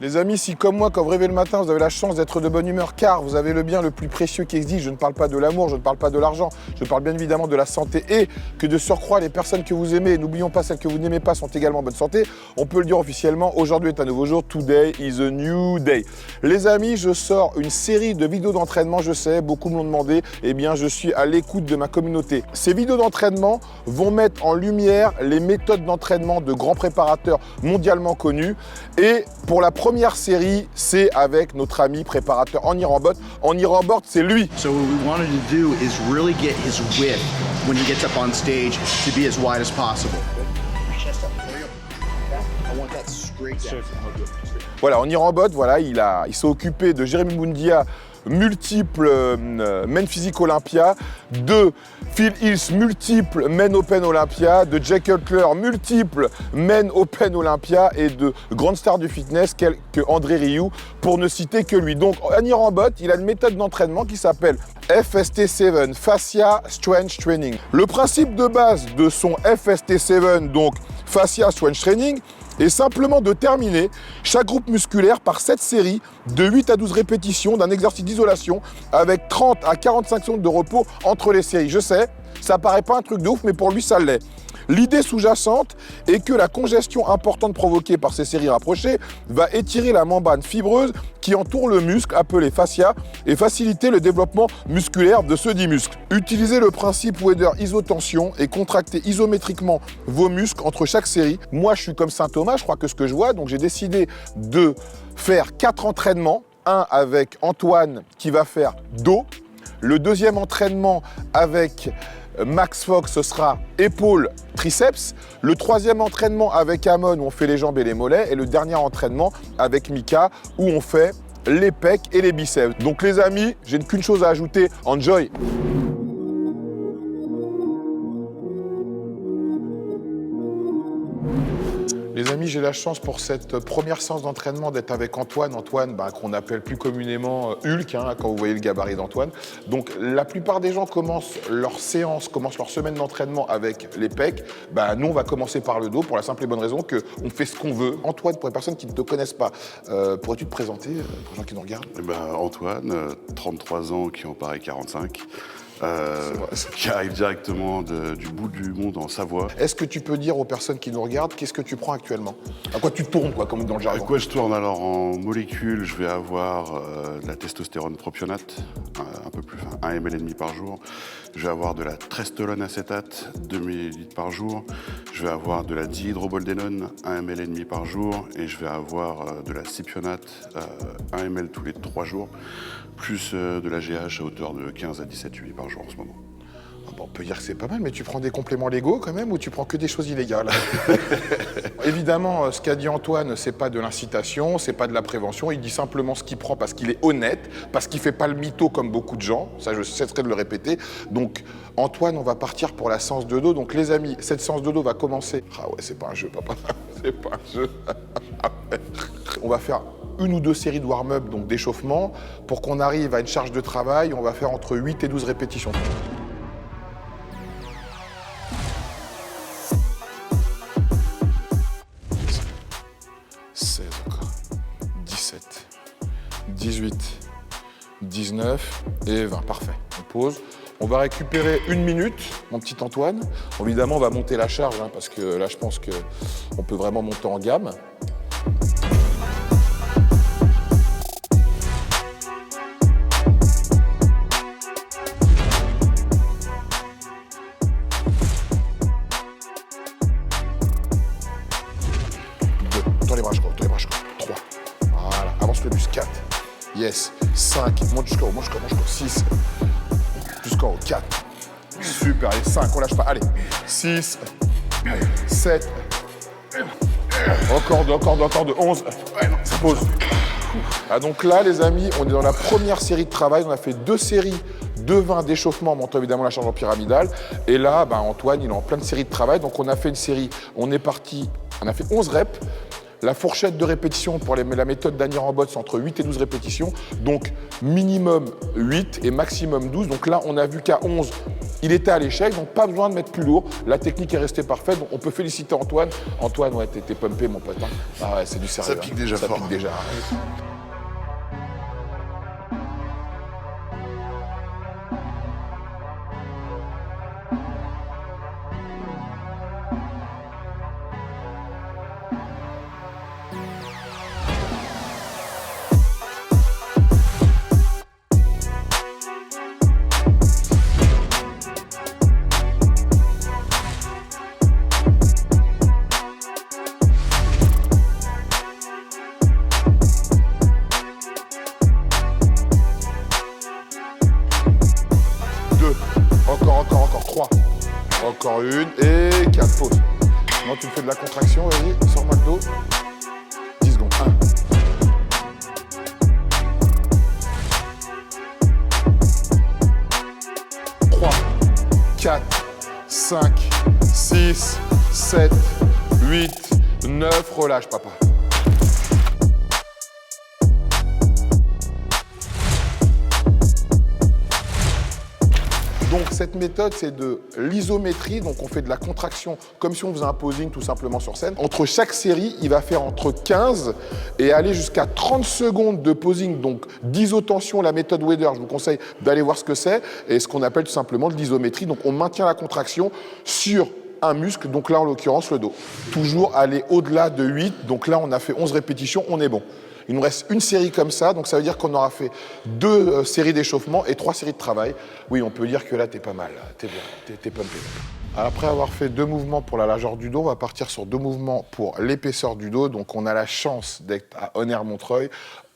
Les amis, si comme moi, quand vous rêvez le matin, vous avez la chance d'être de bonne humeur, car vous avez le bien le plus précieux qui existe, je ne parle pas de l'amour, je ne parle pas de l'argent, je parle bien évidemment de la santé, et que de surcroît, les personnes que vous aimez, n'oublions pas celles que vous n'aimez pas, sont également en bonne santé, on peut le dire officiellement, aujourd'hui est un nouveau jour, today is a new day. Les amis, je sors une série de vidéos d'entraînement, je sais, beaucoup me l'ont demandé, eh bien je suis à l'écoute de ma communauté. Ces vidéos d'entraînement vont mettre en lumière les méthodes d'entraînement de grands préparateurs mondialement connus, et pour la première série, c'est avec notre ami préparateur Andy Rambot. Andy Rambot, c'est lui. So what we wanted to do is really get his width when he gets up on stage to be as wide as possible. Voilà, Andy Rambot, voilà, il s'est occupé de Jérémy Mundia, multiple Men Physique Olympia, de Phil Hills, multiple Men Open Olympia, de Jake Cutler, multiple Men Open Olympia et de grandes stars du fitness que André Rieu, pour ne citer que lui. Donc Andy Rambot, il a une méthode d'entraînement qui s'appelle FST7, Fascia Strength Training. Le principe de base de son FST7, donc Fascia Strength Training, est simplement de terminer chaque groupe musculaire par 7 séries de 8 à 12 répétitions d'un exercice d'isolation avec 30 à 45 secondes de repos entre les séries. Je sais, ça paraît pas un truc de ouf, mais pour lui, ça l'est. L'idée sous-jacente est que la congestion importante provoquée par ces séries rapprochées va étirer la membrane fibreuse qui entoure le muscle appelé fascia et faciliter le développement musculaire de ce dit muscle. Utilisez le principe Weider isotension et contractez isométriquement vos muscles entre chaque série. Moi, je suis comme Saint Thomas, je crois que ce que je vois, donc j'ai décidé de faire 4 entraînements. Un avec Antoine qui va faire dos. Le deuxième entraînement avec Max Fox, ce sera épaules, triceps. Le troisième entraînement avec Amon, où on fait les jambes et les mollets. Et le dernier entraînement avec Mika, où on fait les pecs et les biceps. Donc les amis, j'ai qu'une chose à ajouter, enjoy! Les amis, j'ai la chance pour cette première séance d'entraînement d'être avec Antoine. Antoine, qu'on appelle plus communément Hulk, quand vous voyez le gabarit d'Antoine. Donc la plupart des gens commencent leur séance, commencent leur semaine d'entraînement avec les pecs. Nous, on va commencer par le dos pour la simple et bonne raison qu'on fait ce qu'on veut. Antoine, pour les personnes qui ne te connaissent pas, pourrais-tu te présenter pour les gens qui nous regardent? Antoine, 33 ans, qui en paraît 45. Qui arrive directement du bout du monde en Savoie. Est-ce que tu peux dire aux personnes qui nous regardent qu'est-ce que tu prends actuellement? À quoi tu tournes, comme dans le jargon? À quoi je tourne? Alors en molécules, je vais avoir de la testostérone propionate, un peu plus, 1 ml et demi par jour. Je vais avoir de la trestolone acétate, 2 ml par jour. Je vais avoir de la dihydroboldenone, 1 ml et demi par jour. Et je vais avoir de la cypionate, 1 ml tous les 3 jours. Plus de la GH à hauteur de 15 à 17 UI par jour en ce moment. On peut dire que c'est pas mal, mais tu prends des compléments légaux quand même ou tu prends que des choses illégales? Évidemment, ce qu'a dit Antoine, c'est pas de l'incitation, c'est pas de la prévention. Il dit simplement ce qu'il prend parce qu'il est honnête, parce qu'il fait pas le mytho comme beaucoup de gens. Ça, je cesserai de le répéter. Donc, Antoine, on va partir pour la séance de dos. Donc, les amis, cette séance de dos va commencer. Ah ouais, c'est pas un jeu, papa. C'est pas un jeu. On va faire 1 ou 2 séries de warm-up, donc d'échauffement, pour qu'on arrive à une charge de travail. On va faire entre 8 et 12 répétitions. Encore. 17, 18, 19 et 20. Parfait. On pose. On va récupérer 1 minute, mon petit Antoine. Évidemment, on va monter la charge, parce que là, je pense qu'on peut vraiment monter en gamme. Tourne les bras jusqu'au 3. Voilà, avance le bus. 4. Yes. 5. Monte jusqu'au 6. Jusqu'au 4. Super. Allez, 5. On lâche pas. Allez. 6. 7. Encore 2. 11. Ça pose. Donc là, les amis, on est dans la première série de travail. On a fait 2 séries de 20 d'échauffement en montant évidemment la charge en pyramidale. Et là, Antoine, il est en pleine série de travail. Donc on a fait une série, on est parti, on a fait 11 reps. La fourchette de répétition pour la méthode d'Annie Rambod, c'est entre 8 et 12 répétitions. Donc minimum 8 et maximum 12. Donc là, on a vu qu'à 11, il était à l'échec, donc pas besoin de mettre plus lourd. La technique est restée parfaite, donc on peut féliciter Antoine. Antoine, ouais, t'es pumpé, mon pote. Hein. Ah ouais, c'est du sérieux. Ça pique déjà Ça fort. pique déjà. Encore 3. Encore une et 4 pauses. Maintenant tu me fais de la contraction, vas-y, sors-moi le dos. 10 secondes. 1. 3, 4, 5, 6, 7, 8, 9. Relâche, papa. Donc cette méthode, c'est de l'isométrie, donc on fait de la contraction comme si on faisait un posing tout simplement sur scène. Entre chaque série, il va faire entre 15 et aller jusqu'à 30 secondes de posing, donc d'isotension, la méthode Weider. Je vous conseille d'aller voir ce que c'est, et ce qu'on appelle tout simplement de l'isométrie. Donc on maintient la contraction sur un muscle, donc là en l'occurrence le dos. Toujours aller au-delà de 8, donc là on a fait 11 répétitions, on est bon. Il nous reste une série comme ça, donc ça veut dire qu'on aura fait 2 séries d'échauffement et 3 séries de travail. Oui, on peut dire que là, t'es pas mal, t'es bien, t'es pumpé. Après avoir fait 2 mouvements pour la largeur du dos, on va partir sur 2 mouvements pour l'épaisseur du dos. Donc on a la chance d'être à Honner-Montreuil.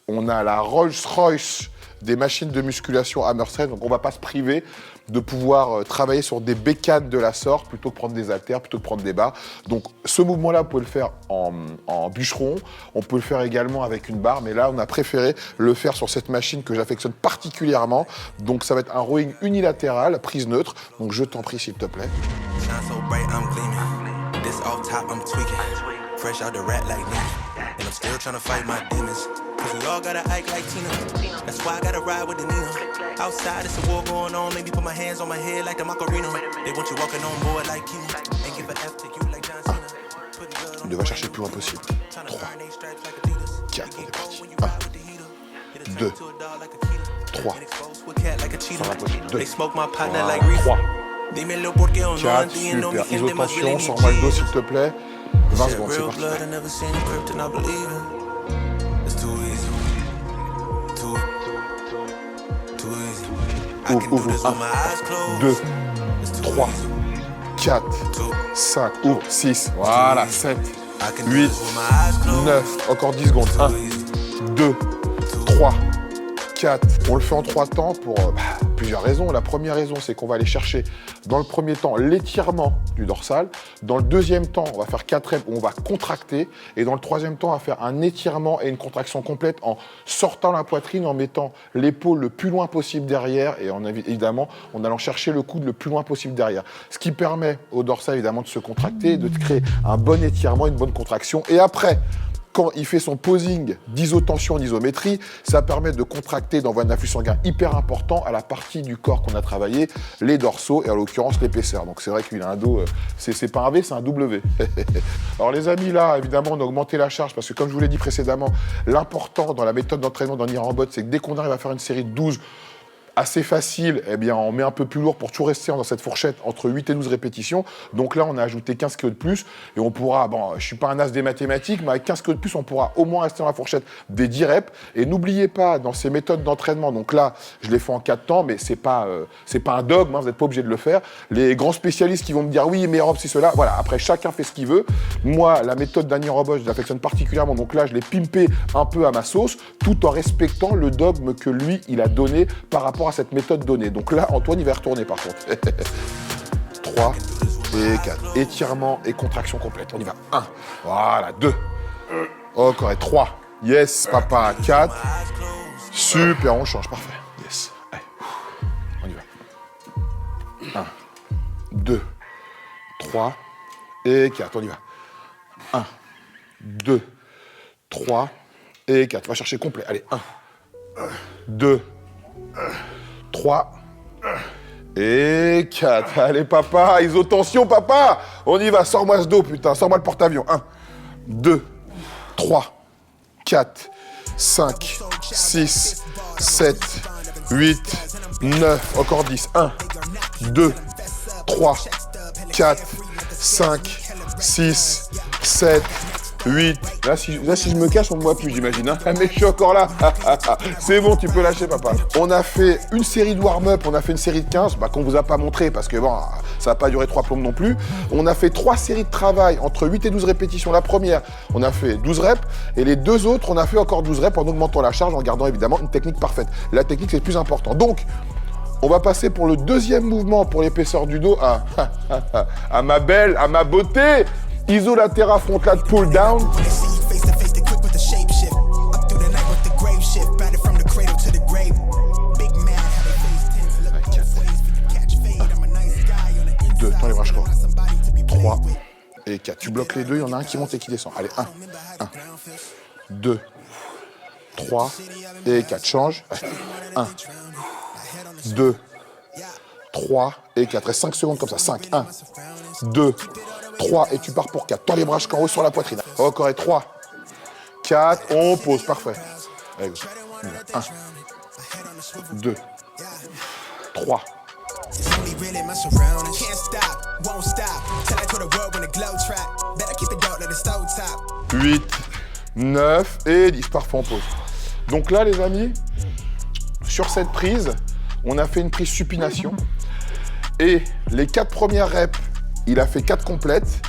On a la Rolls-Royce des machines de musculation Hammerstrength, donc on ne va pas se priver de pouvoir travailler sur des bécanes de la sorte plutôt que prendre des haltères, plutôt que prendre des barres. Donc ce mouvement-là, vous pouvez le faire en bûcheron, on peut le faire également avec une barre, mais là on a préféré le faire sur cette machine que j'affectionne particulièrement. Donc ça va être un rowing unilatéral, prise neutre, donc je t'en prie s'il te plaît. Cause we all gotta act like Tina. That's why I gotta ride with the Nina. Outside, it's a war going on. Maybe put my hands on my head like the Macarena. They want you walking on board like Kina. And give a F to you like John Cena. On va chercher le plus loin possible. 3, 4, on est parti. 1, 2, 3. Ça va possible. 2, 3, 4, super. Isotension, sors-moi le dos s'il te plaît. 20 secondes, c'est parti. Ouvre, 1, 2, 3, 4, 5, ouvre, 6, voilà, 7, 8, 9, encore 10 secondes, 1, 2, 3, 4. On le fait en 3 temps pour plusieurs raisons. La première raison, c'est qu'on va aller chercher, dans le premier temps, l'étirement du dorsal. Dans le deuxième temps, on va faire 4 reps où on va contracter. Et dans le troisième temps, on va faire un étirement et une contraction complète en sortant la poitrine, en mettant l'épaule le plus loin possible derrière et évidemment, en allant chercher le coude le plus loin possible derrière. Ce qui permet au dorsal, évidemment, de se contracter, de créer un bon étirement, une bonne contraction. Et après, quand il fait son posing d'isotension en isométrie, ça permet de contracter, d'envoyer un afflux sanguin hyper important à la partie du corps qu'on a travaillé, les dorsaux et en l'occurrence l'épaisseur. Donc c'est vrai qu'il a un dos, c'est pas un V, c'est un W. Alors les amis, là, évidemment, on a augmenté la charge parce que comme je vous l'ai dit précédemment, l'important dans la méthode d'entraînement d'Annie Rambod, c'est que dès qu'on arrive à faire une série de 12 assez facile, eh bien, on met un peu plus lourd pour toujours rester dans cette fourchette entre 8 et 12 répétitions. Donc là, on a ajouté 15 kg de plus et on pourra, bon, je suis pas un as des mathématiques, mais avec 15 kg de plus, on pourra au moins rester dans la fourchette des 10 reps. Et n'oubliez pas, dans ces méthodes d'entraînement, donc là, je l'ai fait en 4 temps, mais c'est pas un dogme, hein, vous n'êtes pas obligé de le faire. Les grands spécialistes qui vont me dire oui, mais Rob, c'est cela. Voilà, après, chacun fait ce qu'il veut. Moi, la méthode d'Annie Rambod, je l'affectionne particulièrement. Donc là, je l'ai pimpé un peu à ma sauce, tout en respectant le dogme que lui, il a donné par rapport à cette méthode donnée. Donc là, Antoine, il va y retourner par contre. 3 et 4. Étirement et contraction complète. On y va. 1. Voilà. 2. Encore. Et 3. Yes, papa. 4. Super, on change. Parfait. Yes. Allez. On y va. 1, 2, 3 et 4. On y va. 1, 2, 3 et 4. On va chercher complet. Allez, 1, 2, 3 et 4. Allez, papa, isotension, papa. On y va, sors-moi ce dos, putain. Sors-moi le porte-avions. 1, 2, 3, 4, 5, 6, 7, 8, 9. Encore 10. 1, 2, 3, 4, 5, 6, 7, 8. Là, si je me cache, on ne me voit plus, j'imagine. Hein, mais je suis encore là. C'est bon, tu peux lâcher, papa. On a fait une série de warm-up, on a fait une série de 15, qu'on ne vous a pas montré parce que bon, ça n'a pas duré 3 plombes non plus. On a fait 3 séries de travail entre 8 et 12 répétitions. La première, on a fait 12 reps. Et les 2 autres, on a fait encore 12 reps en augmentant la charge, en gardant évidemment une technique parfaite. La technique, c'est le plus important. Donc, on va passer pour le deuxième mouvement pour l'épaisseur du dos à ma belle, à ma beauté. Isolatera frontale pull down. Deux, tends les bras corps. 3 et 4. Tu bloques les deux, il y en a un qui monte et qui descend. Allez, 1, 2, 3 et 4. Change. 1, 2, 3 et 4. Reste 5 secondes comme ça. 5, 1, 2, 3 et tu pars pour 4. Tends les bras jusqu'en haut sur la poitrine. Encore et 3, 4. On pose. Parfait. Allez, 1, 2, 3. 8, 9 et 10. Parfait, on pose. Donc là, les amis, sur cette prise, on a fait une prise supination. Et les 4 premières reps, il a fait 4 complètes.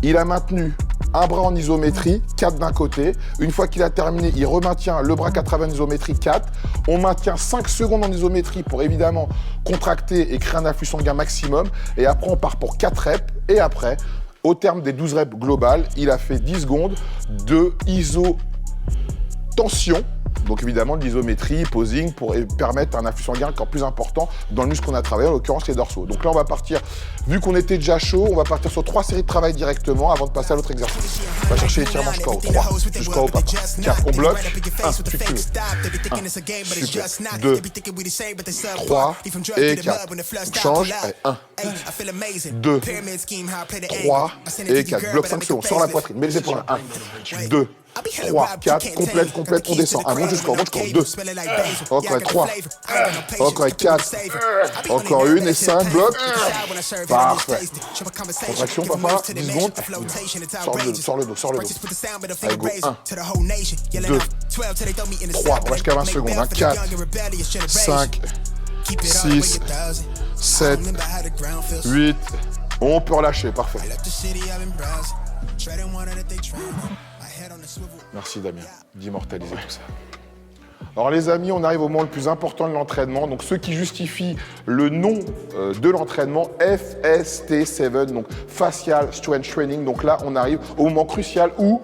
Il a maintenu un bras en isométrie, 4 d'un côté. Une fois qu'il a terminé, il remaintient le bras 4 en isométrie, 4. On maintient 5 secondes en isométrie pour évidemment contracter et créer un afflux sanguin maximum. Et après, on part pour 4 reps. Et après, au terme des 12 reps globales, il a fait 10 secondes de iso-tension. Donc évidemment de l'isométrie, posing, pour permettre un afflux sanguin encore plus important dans le muscle qu'on a travaillé, en l'occurrence les dorsaux. Donc là, on va partir, vu qu'on était déjà chaud, on va partir sur 3 séries de travail directement avant de passer à l'autre exercice. On va chercher l'étirement jusqu'en haut. 3, jusqu'en haut, papa. 4, on bloque. 1, tu te fais. 1, super. 2, 3 et 4. Change. Allez, 1, 2, 3 et 4. Bloc 5 secondes. Sors la poitrine. Mets les épaules. 1, 2, 3, 4, complète, on descend. 1, monte jusqu'en 2. Encore 3. Encore 4. Encore 1 et 5, bloc. Parfait. Contraction, papa. 10 secondes. Sors le dos. Allez, go. 1, 2, 3. On va jusqu'à 20 secondes. 4, 5, 6, 7, 8. On peut relâcher. Parfait. Merci Damien d'immortaliser tout ça. Alors les amis, on arrive au moment le plus important de l'entraînement. Donc ceux qui justifient le nom de l'entraînement, FST7, donc Facial Strength Training. Donc là, on arrive au moment crucial où,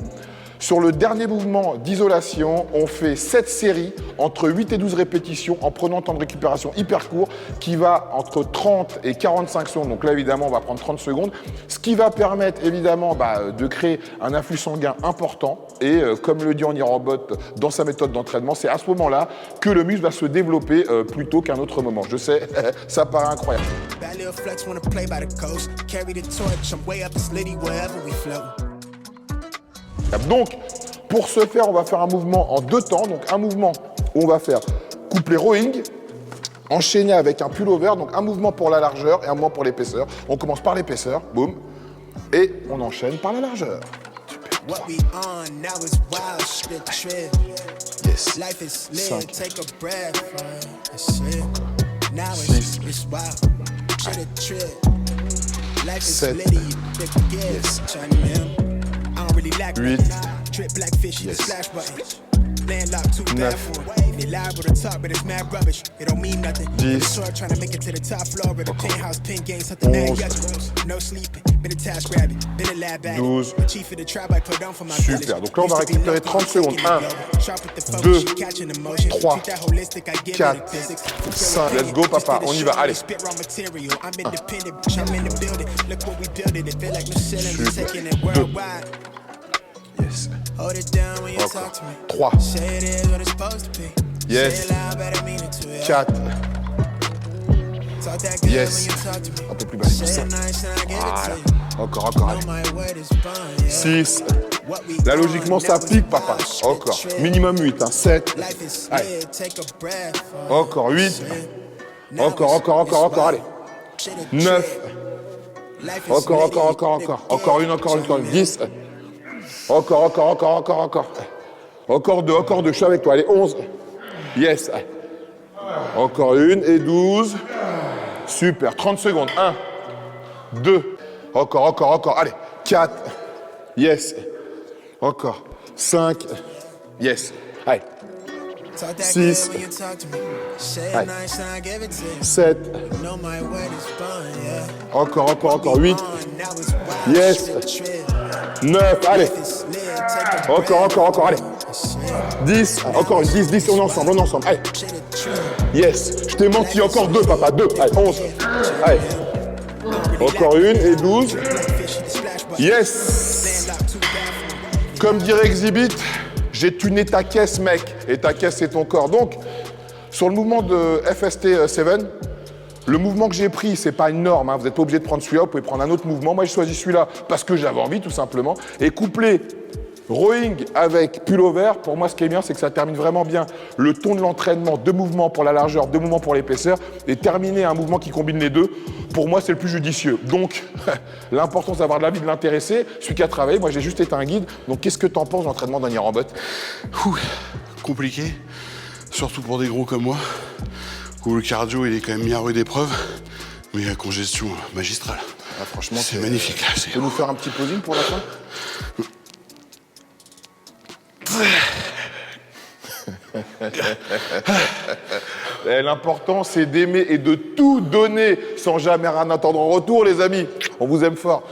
sur le dernier mouvement d'isolation, on fait 7 séries entre 8 et 12 répétitions en prenant un temps de récupération hyper court qui va entre 30 et 45 secondes. Donc là, évidemment, on va prendre 30 secondes. Ce qui va permettre, évidemment, de créer un afflux sanguin important. Et comme le dit Andy Robot dans sa méthode d'entraînement, c'est à ce moment-là que le muscle va se développer plutôt qu'à un autre moment. Je sais, ça paraît incroyable. Donc, pour ce faire, on va faire un mouvement en 2 temps. Donc, un mouvement où on va faire couplet rowing, enchaîné avec un pullover. Donc, un mouvement pour la largeur et un mouvement pour l'épaisseur. On commence par l'épaisseur, boum, et on enchaîne par la largeur. Super. 3. Yes. 5. 6. 7. Yes. 8, yes. 9, 10, 12. Super, donc là on va récupérer 30 secondes. 1, 2, 3, 4, 5. Let's go papa, on y va, allez. 1. Super. 2. Yes. Hold it down when you Encore. talk to me. 3. Say it is what it's supposed to be. Yes. Say it loud, but I mean it too, yeah. 4. Talk that good Yes. when you talk to me. Un peu plus bas. Say 5. it nice and I give it Voilà. to you. Encore, Know allez. my word is bond, yeah. 6. What we Là, on, logiquement, ça now pique, it's papa. wild shit, Encore. trip. Minimum 8. 7. Life is Allez. lit, take a breath. Encore 8. Now Encore, it's- encore, encore, it's encore. Allez. wild shit, a 9. trip. Life is Encore, lit, encore, encore, take encore. a Encore une, encore une, encore une. 10. Encore, encore, encore, encore, encore. Encore 2, encore 2. Je suis avec toi. Allez, 11. Yes. Encore une et 12. Super. 30 secondes. 1. 2. Encore, encore, encore. Allez. 4. Yes. Encore. 5. Yes. Allez. Talk that 6. good when you talk to me. Say it Allez. nice and I give it to you. 7. Know my word is bond, yeah. Encore, encore, encore. 8. On, now it's wild Yes. shit, trip. 9. Allez. It's lit, take a Encore, encore, encore. Allez. shit. 10. Encore une. 10, 10. On est ensemble, on est ensemble. Allez. Shit, a trip. Yes. Je t'ai menti. Encore 2, papa. 2. Allez. 11. Allez. Encore une et 12. Yes. Comme dirait Exhibit, j'ai tuné ta caisse, mec. Et ta caisse, c'est ton corps. Donc, sur le mouvement de FST7, le mouvement que j'ai pris, c'est pas une norme. Hein. Vous n'êtes pas obligé de prendre celui-là, vous pouvez prendre un autre mouvement. Moi, j'ai choisi celui-là parce que j'avais envie, tout simplement. Et couplé rowing avec pullover, pour moi, ce qui est bien, c'est que ça termine vraiment bien le ton de l'entraînement. 2 mouvements pour la largeur, 2 mouvements pour l'épaisseur. Et terminer un mouvement qui combine les deux, pour moi, c'est le plus judicieux. Donc, l'important, c'est d'avoir de l'avis de l'intéressé, celui qui a travaillé. Moi, j'ai juste été un guide. Donc, qu'est-ce que t'en penses de l'entraînement d'un Rambot? Compliqué, surtout pour des gros comme moi, où le cardio il est quand même mis à rude épreuve, mais la congestion magistrale. Ah, franchement, C'est magnifique là. Tu peux nous faire un petit posing pour la fin? L'important, c'est d'aimer et de tout donner sans jamais rien attendre en retour, les amis. On vous aime fort.